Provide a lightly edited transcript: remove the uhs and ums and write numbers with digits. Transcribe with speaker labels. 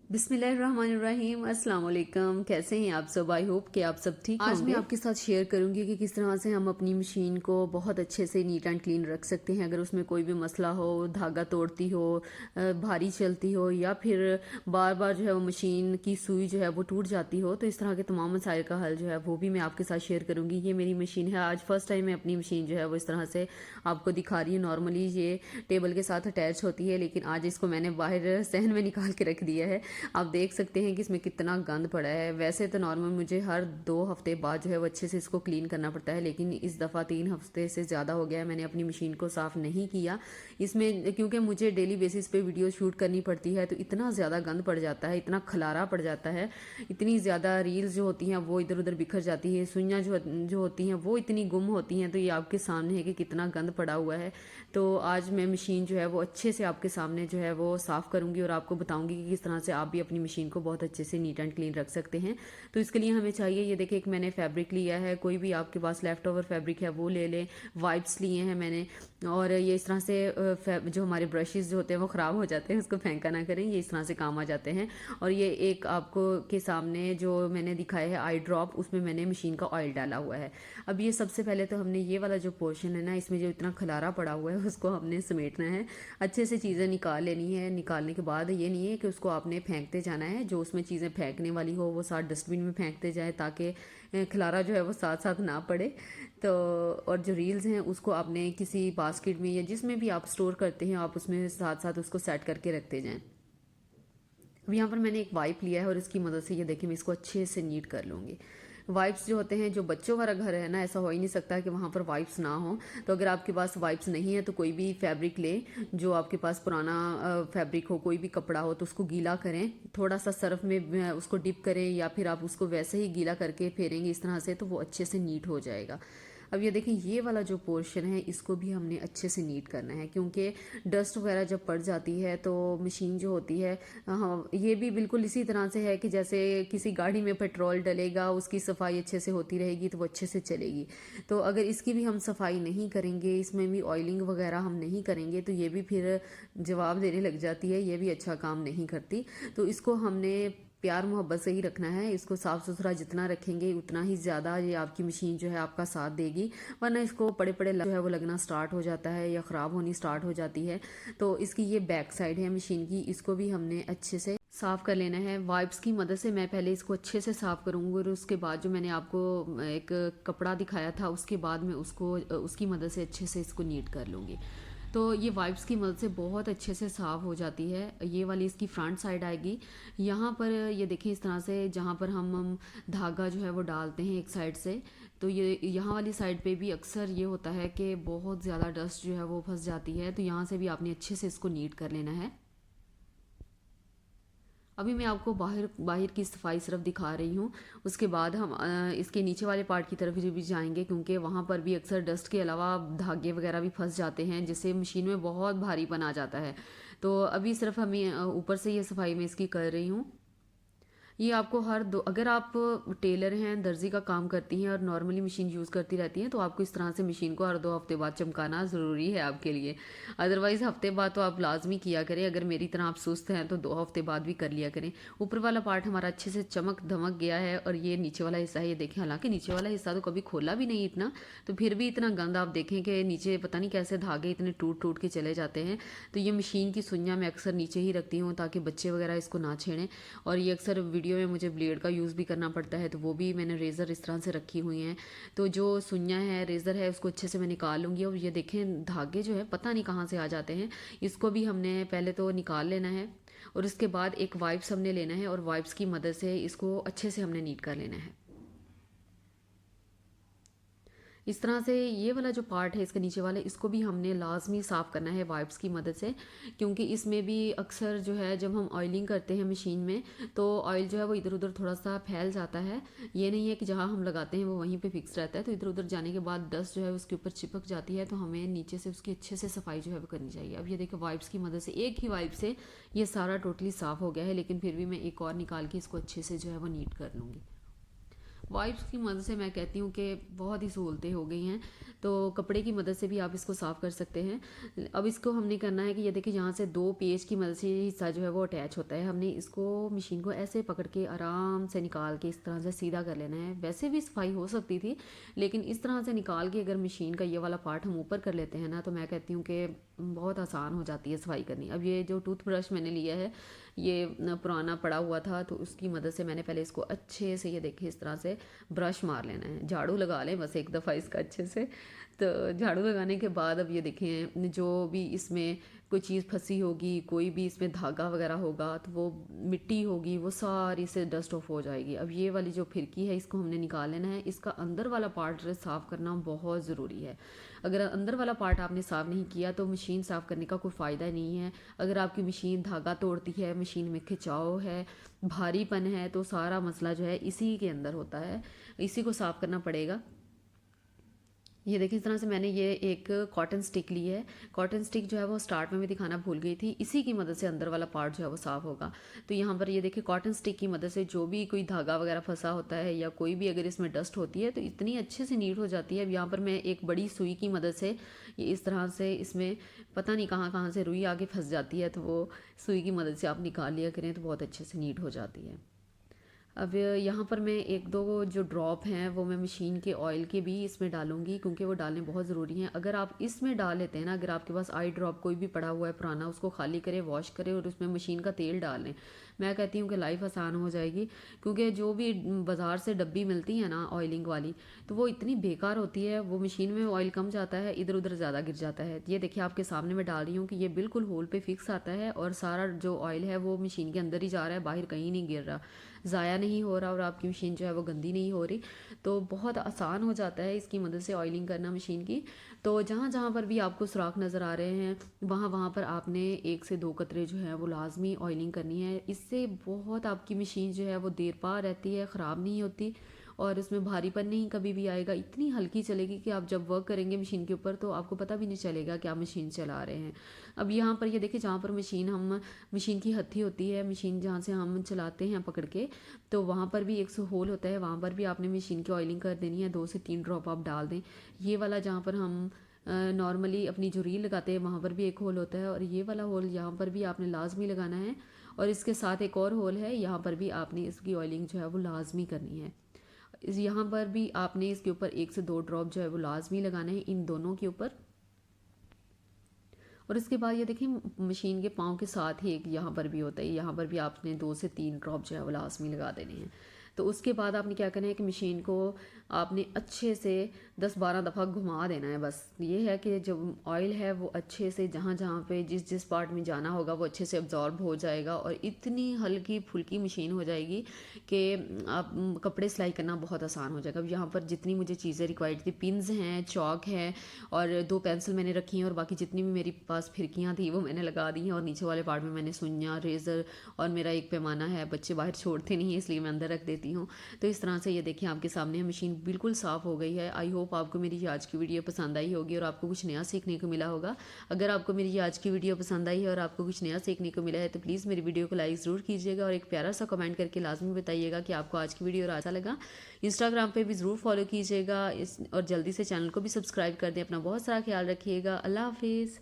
Speaker 1: बिस्मिल्लाहिर्रहमानिर्रहीम, अस्सलाम वालेकुम। कैसे हैं आप सब? आई होप कि आप सब ठीक होंगे। आज मैं आपके साथ शेयर करूंगी कि किस तरह से हम अपनी मशीन को बहुत अच्छे से नीट एंड क्लीन रख सकते हैं। अगर उसमें कोई भी मसला हो, धागा तोड़ती हो, भारी चलती हो, या फिर बार बार जो है वो मशीन की सुई जो है वो टूट जाती हो, तो इस तरह के तमाम मसाइल का हल जो है वो भी मैं आपके साथ शेयर करूंगी। ये मेरी मशीन है। आज फर्स्ट टाइम मैं अपनी मशीन जो है वो इस तरह से आपको दिखा रही हूँ। नॉर्मली ये टेबल के साथ अटैच होती है, लेकिन आज इसको मैंने बाहर सहन में निकाल के रख दिया है। आप देख सकते हैं कि इसमें कितना गंद पड़ा है। वैसे तो नॉर्मल मुझे हर 2 हफ्ते बाद जो है वो अच्छे से इसको क्लीन करना पड़ता है, लेकिन इस दफ़ा 3 हफ्ते से ज़्यादा हो गया है मैंने अपनी मशीन को साफ़ नहीं किया। इसमें क्योंकि मुझे डेली बेसिस पे वीडियो शूट करनी पड़ती है, तो इतना ज़्यादा गंद पड़ जाता है, इतना खलारा पड़ जाता है, इतनी ज़्यादा रील्स जो होती हैं वो इधर उधर बिखर जाती है, सुइयाँ जो होती हैं वो इतनी गुम होती हैं। तो ये आपके सामने है कि कितना गंद पड़ा हुआ है। तो आज मैं मशीन जो है वो अच्छे से आपके सामने जो है वो साफ़ करूँगी और आपको बताऊँगी कि किस तरह से आप भी अपनी मशीन को बहुत अच्छे से नीट एंड क्लीन रख सकते हैं। तो इसके लिए हमें चाहिए, ये देखिए, एक मैंने फैब्रिक लिया है। कोई भी आपके पास लेफ़्ट ओवर फैब्रिक है वो ले लें। वाइप्स लिए हैं मैंने, और ये इस तरह से जो हमारे ब्रशेज़ जो होते हैं वो ख़राब हो जाते हैं, उसको फेंका ना करें, ये इस तरह से काम आ जाते हैं। और ये एक आपको के सामने जो मैंने दिखाया है आई ड्रॉप, उसमें मैंने मशीन का ऑयल डाला हुआ है। अब ये सबसे पहले तो हमने ये वाला जो पोर्शन है ना, इसमें जो इतना खलारा पड़ा हुआ है उसको हमने समेटना है, अच्छे से चीज़ें निकाल लेनी है। निकालने के बाद ये नहीं है कि उसको आपने फेंकते जाना है, जो उसमें चीज़ें फेंकने वाली हो वो साथ डस्टबिन में फेंकते जाए, ताकि खलारा जो है वो साथ साथ ना पड़े। तो और जो रील्स हैं उसको आपने किसी बास्केट में या जिसमें भी आप स्टोर करते हैं, आप उसमें साथ साथ उसको सेट करके रखते जाएं। अब यहाँ पर मैंने एक वाइप लिया है और इसकी मदद से ये देखिए मैं इसको अच्छे से नीट कर लूँगी। वाइप्स जो होते हैं, जो बच्चों वाला घर है ना, ऐसा हो ही नहीं सकता कि वहाँ पर वाइप्स ना हो। तो अगर आपके पास वाइप्स नहीं है तो कोई भी फैब्रिक ले, जो आपके पास पुराना फैब्रिक हो, कोई भी कपड़ा हो, तो उसको गीला करें, थोड़ा सा सर्फ में उसको डिप करें, या फिर आप उसको वैसे ही गीला करके फेरेंगे इस तरह से, तो वो अच्छे से नीट हो जाएगा। अब ये देखें, ये वाला जो पोर्शन है इसको भी हमने अच्छे से नीट करना है, क्योंकि डस्ट वगैरह जब पड़ जाती है तो मशीन जो होती है, हाँ, ये भी बिल्कुल इसी तरह से है कि जैसे किसी गाड़ी में पेट्रोल डलेगा, उसकी सफाई अच्छे से होती रहेगी तो वो अच्छे से चलेगी। तो अगर इसकी भी हम सफाई नहीं करेंगे, इसमें भी ऑयलिंग वगैरह हम नहीं करेंगे, तो ये भी फिर जवाब देने लग जाती है, ये भी अच्छा काम नहीं करती। तो इसको हमने प्यार मोहब्बत से ही रखना है। इसको साफ़ सुथरा जितना रखेंगे उतना ही ज़्यादा ये आपकी मशीन जो है आपका साथ देगी, वरना इसको पड़े पड़े जो है वो लगना स्टार्ट हो जाता है या ख़राब होनी स्टार्ट हो जाती है। तो इसकी ये बैक साइड है मशीन की, इसको भी हमने अच्छे से साफ़ कर लेना है। वाइप्स की मदद से मैं पहले इसको अच्छे से साफ़ करूँगी, और उसके बाद जो मैंने आपको एक कपड़ा दिखाया था उसके बाद मैं उसको उसकी मदद से अच्छे से इसको नीट कर लूँगी। तो ये वाइप्स की मदद से बहुत अच्छे से साफ़ हो जाती है। ये वाली इसकी फ्रंट साइड आएगी। यहाँ पर ये देखें, इस तरह से जहाँ पर हम धागा जो है वो डालते हैं एक साइड से, तो ये यहाँ वाली साइड पे भी अक्सर ये होता है कि बहुत ज़्यादा डस्ट जो है वो फंस जाती है, तो यहाँ से भी आपने अच्छे से इसको नीट कर लेना है। अभी मैं आपको बाहर बाहर की सफाई सिर्फ दिखा रही हूँ, उसके बाद हम इसके नीचे वाले पार्ट की तरफ भी जाएंगे, क्योंकि वहाँ पर भी अक्सर डस्ट के अलावा धागे वगैरह भी फंस जाते हैं, जिससे मशीन में बहुत भारीपन आ जाता है। तो अभी सिर्फ हमें ऊपर से ये सफाई मैं इसकी कर रही हूँ। ये आपको हर दो, अगर आप टेलर हैं, दर्जी का काम करती हैं और नॉर्मली मशीन यूज़ करती रहती हैं, तो आपको इस तरह से मशीन को हर 2 हफ्ते बाद चमकाना ज़रूरी है आपके लिए। अदरवाइज़ हफ्ते बाद तो आप लाजमी किया करें। अगर मेरी तरह आप सुस्त हैं तो 2 हफ्ते बाद भी कर लिया करें। ऊपर वाला पार्ट हमारा अच्छे से चमक धमक गया है, और ये नीचे वाला हिस्सा है, ये देखें, हालांकि नीचे वाला हिस्सा तो कभी खोला भी नहीं इतना, तो फिर भी इतना गंद आप देखें कि नीचे पता नहीं कैसे धागे इतने टूट टूट के चले जाते हैं। तो ये मशीन की सुइयाँ मैं अक्सर नीचे ही रखती हूँ ताकि बच्चे वगैरह इसको ना छेड़ें। और ये अक्सर वीडियो में मुझे ब्लेड का यूज़ भी करना पड़ता है, तो वो भी मैंने रेज़र इस तरह से रखी हुई हैं। तो जो सुइयाँ है, रेज़र है, उसको अच्छे से मैं निकाल लूँगी। और ये देखें, धागे जो है पता नहीं कहाँ से आ जाते हैं, इसको भी हमने पहले तो निकाल लेना है, और उसके बाद एक वाइप्स हमने लेना है, और वाइप्स की मदद से इसको अच्छे से हमने नीट कर लेना है। इस तरह से ये वाला जो पार्ट है इसके नीचे वाले, इसको भी हमने लाजमी साफ़ करना है वाइप्स की मदद से, क्योंकि इसमें भी अक्सर जो है जब हम ऑयलिंग करते हैं मशीन में, तो ऑयल जो है वो इधर उधर थोड़ा सा फैल जाता है। ये नहीं है कि जहाँ हम लगाते हैं वो वहीं पे फिक्स रहता है, तो इधर उधर जाने के बाद डस्ट जो है उसके ऊपर चिपक जाती है, तो हमें नीचे से उसकी अच्छे से सफाई जो है वो करनी चाहिए। अब ये देखो, वाइप्स की मदद से, एक ही वाइप से ये सारा टोटली साफ़ हो गया है, लेकिन फिर भी मैं एक और निकाल के इसको अच्छे से जो है वो नीट कर लूँगी। वाइप्स की मदद से मैं कहती हूँ कि बहुत ही सहूलतें हो गई हैं। तो कपड़े की मदद से भी आप इसको साफ़ कर सकते हैं। अब इसको हमने करना है कि ये देखिए यहाँ से 2 पेज की मदद से ये हिस्सा जो है वो अटैच होता है। हमने इसको मशीन को ऐसे पकड़ के आराम से निकाल के इस तरह से सीधा कर लेना है। वैसे भी सफाई हो सकती थी, लेकिन इस तरह से निकाल के अगर मशीन का ये वाला पार्ट हम ऊपर कर लेते हैं ना, तो मैं कहती हूँ कि बहुत आसान हो जाती है सफाई करनी। अब ये जो टूथब्रश मैंने लिया है, ये पुराना पड़ा हुआ था, तो उसकी मदद से मैंने पहले इसको अच्छे से, ये देखिए इस तरह से ब्रश मार लेना है। झाड़ू लगा लें बस एक दफ़ा इसका अच्छे से। तो झाड़ू लगाने के बाद अब ये देखें, जो भी इसमें कोई चीज़ फंसी होगी, कोई भी इसमें धागा वगैरह होगा, तो वो मिट्टी होगी, वो सारी से डस्ट ऑफ हो जाएगी। अब ये वाली जो फिरकी है, इसको हमने निकाल लेना है। इसका अंदर वाला पार्ट साफ़ करना बहुत ज़रूरी है। अगर अंदर वाला पार्ट आपने साफ़ नहीं किया तो मशीन साफ़ करने का कोई फ़ायदा नहीं है। अगर आपकी मशीन धागा तोड़ती है, मशीन में खिंचाव है, भारीपन है, तो सारा मसला जो है इसी के अंदर होता है। इसी को साफ़ करना पड़ेगा। ये देखिए इस तरह से मैंने ये एक कॉटन स्टिक ली है। कॉटन स्टिक जो है वो स्टार्ट में मैं दिखाना भूल गई थी। इसी की मदद से अंदर वाला पार्ट जो है वो साफ़ होगा। तो यहाँ पर ये देखिए कॉटन स्टिक की मदद से जो भी कोई धागा वगैरह फंसा होता है या कोई भी अगर इसमें डस्ट होती है तो इतनी अच्छे से नीट हो जाती है। अब यहाँ पर मैं एक बड़ी सुई की मदद से ये इस तरह से, इसमें पता नहीं कहाँ कहाँ से रुई आगे फंस जाती है, तो वो सुई की मदद से आप निकाल लिया करें तो बहुत अच्छे से नीट हो जाती है। अब यहाँ पर मैं एक दो जो ड्रॉप हैं वो मैं मशीन के ऑयल के भी इसमें डालूंगी, क्योंकि वो डालने बहुत ज़रूरी हैं। अगर आप इसमें डाल लेते हैं ना, अगर आपके पास आई ड्रॉप कोई भी पड़ा हुआ है पुराना, उसको खाली करें, वॉश करें और उसमें मशीन का तेल डाल लें, मैं कहती हूँ कि लाइफ आसान हो जाएगी। क्योंकि जो भी बाज़ार से डब्बी मिलती है ना ऑयलिंग वाली, तो वो इतनी बेकार होती है। वो मशीन में ऑयल कम जाता है, इधर उधर ज़्यादा गिर जाता है। ये देखिए आपके सामने मैं डाल रही हूँ कि ये बिल्कुल होल पे फिक्स आता है और सारा जो ऑयल है वो मशीन के अंदर ही जा रहा है, बाहर कहीं नहीं गिर रहा, ज़ाया नहीं हो रहा और आपकी मशीन जो है वो गंदी नहीं हो रही। तो बहुत आसान हो जाता है इसकी मदद से ऑयलिंग करना मशीन की। तो जहाँ जहाँ पर भी आपको सुराख नज़र आ रहे हैं, वहाँ वहाँ पर आपने 1 से 2 कतरे जो है वो लाजमी ऑयलिंग करनी है। इससे बहुत आपकी मशीन जो है वो देर पा रहती है, ख़राब नहीं होती और उसमें भारीपन नहीं कभी भी आएगा। इतनी हल्की चलेगी कि आप जब वर्क करेंगे मशीन के ऊपर तो आपको पता भी नहीं चलेगा कि आप मशीन चला रहे हैं। अब यहाँ पर ये देखिए, जहाँ पर मशीन की हत्थी होती है, मशीन जहाँ से हम चलाते हैं पकड़ के, तो वहाँ पर भी एक सौ होल होता है, वहाँ पर भी आपने मशीन की ऑयलिंग कर देनी है। 2 से 3 ड्रॉप आप डाल दें। ये वाला जहाँ पर हम नॉर्मली अपनी जो रील लगाते हैं वहाँ पर भी एक होल होता है और ये वाला होल यहाँ पर भी आपने लाजमी लगाना है। और इसके साथ एक और होल है, यहाँ पर भी आपने इसकी ऑयलिंग जो है वो लाजमी करनी है। यहाँ पर भी आपने इसके ऊपर 1 से 2 ड्रॉप जो है वो लाजमी लगाना है इन दोनों के ऊपर। और इसके बाद ये देखिए मशीन के पाँव के साथ ही एक यहाँ पर भी होता है, यहाँ पर भी आपने 2 से 3 ड्रॉप जो है वो लाजमी लगा देने हैं। तो उसके बाद आपने क्या करना है कि मशीन को आपने अच्छे से 10-12 दफ़ा घुमा देना है। बस ये है कि जब ऑयल है वो अच्छे से जहाँ जहाँ पे जिस जिस पार्ट में जाना होगा वो अच्छे से अब्जॉर्ब हो जाएगा और इतनी हल्की फुल्की मशीन हो जाएगी कि आप कपड़े सिलाई करना बहुत आसान हो जाएगा। अब यहाँ पर जितनी मुझे चीज़ें रिक्वायर्ड थी, पिन्स हैं, चौक है और 2 पेंसिल मैंने रखी हैं और बाकी जितनी भी मेरे पास फिरकियाँ थी वो मैंने लगा दी हैं। और नीचे वाले पार्ट में मैंने सुइयाँ, रेज़र और मेरा एक पैमाना है, बच्चे बाहर छोड़ते नहीं है इसलिए मैं अंदर रख देती हूँ। तो इस तरह से ये देखिए आपके सामने मशीन बिल्कुल साफ़ हो गई है। आई होप आपको मेरी ये आज की वीडियो पसंद आई होगी और आपको कुछ नया सीखने को मिला होगा। अगर आपको मेरी ये आज की वीडियो पसंद आई है और आपको कुछ नया सीखने को मिला है तो प्लीज़ मेरी वीडियो को लाइक ज़रूर कीजिएगा और एक प्यारा सा कमेंट करके लाजमी बताइएगा कि आपको आज की वीडियो अच्छा लगा। इंस्टाग्राम पे भी ज़रूर फॉलो कीजिएगा और जल्दी से चैनल को भी सब्सक्राइब कर दें। अपना बहुत सारा ख्याल रखिएगा। अल्लाह हाफिज़।